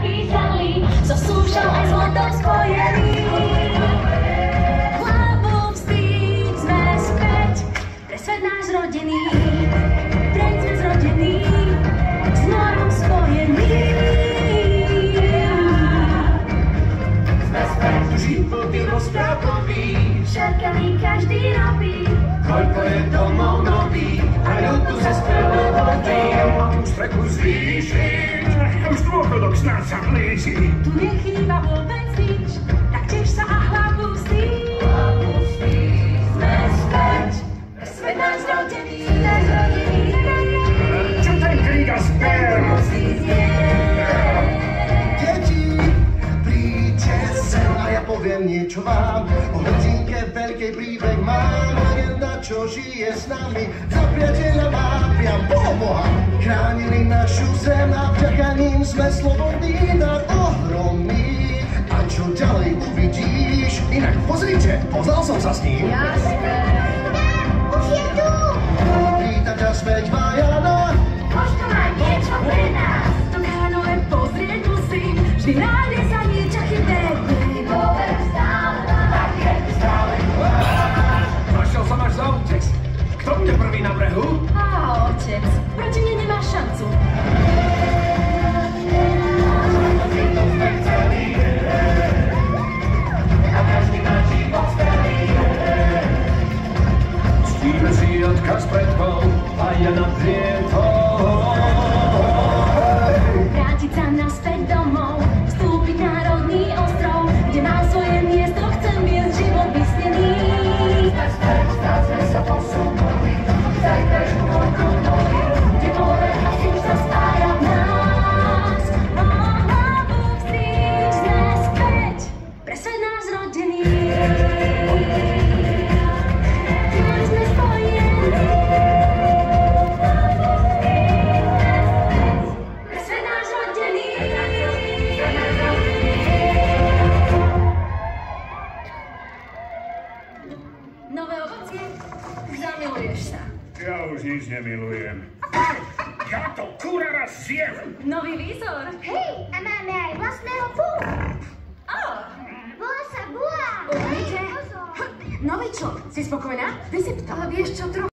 napísali, so súšou aj zlatou spojení. Hlavou vstýč sme späť, pre svet náš rodený, preň sme zrodení, s morom spojení. Sme späť, Život je rozprávkový, šarkaný každý robí, koľko je domov nový, a ľudu sa spelo hodí. A už streku zvýšiť, už dôchodok snad sa blíži. tu nechýba vôbec nič, tak tiež sa a hlavu vstýč. Sme späť, pre svet náš zrodený, Čo ten krík a spev? musí znieť. Deti, príďte sem a ja poviem niečo vám. O hrdinke veľkej príbeh mám, a jedna, čo žije s nami. Za priateľa má priam Boha. Chránili našu zem a vďaka ním sme slobodní, dar ohromný. A čo ďalej uvidíš? Inak pozrite, poznal som sa s ním. Jasné. Už je tu! Vítam ťa späť, Vajana. Možno má niečo pre nás. To ráno len pozrieť musím, vždy nájde sa niečo chyté. Dôveru stále, tak je stále. Našiel som až za útek. Kto bude prvý na brehu? Á, otec, proti mne nemá šancu. Ctíme si odkaz predkov, a ja na Vrátiť sa naspäť domov, vstúpiť na rodný ostrov, kde mám svoje miesto, chcem viesť život vysnený. Sme sa posunuli, zajtrajšku dokonali. Kde more a síž sa spája v nás. O hlavu vstýč sme späť, pre svet náš rodený. Tým sme spojení. Pre svet náš rodený. Nové ovocie? Zamiluješ sa. Ja už nič nemilujem. Ja to kúra raz zjem. Nový výzor. Hej, a máme aj vlastného púla. Ó, Volá sa Bula. určite. Hej, pozor. No čo, si spokojná? Vysyp to. Ale vieš čo, trochu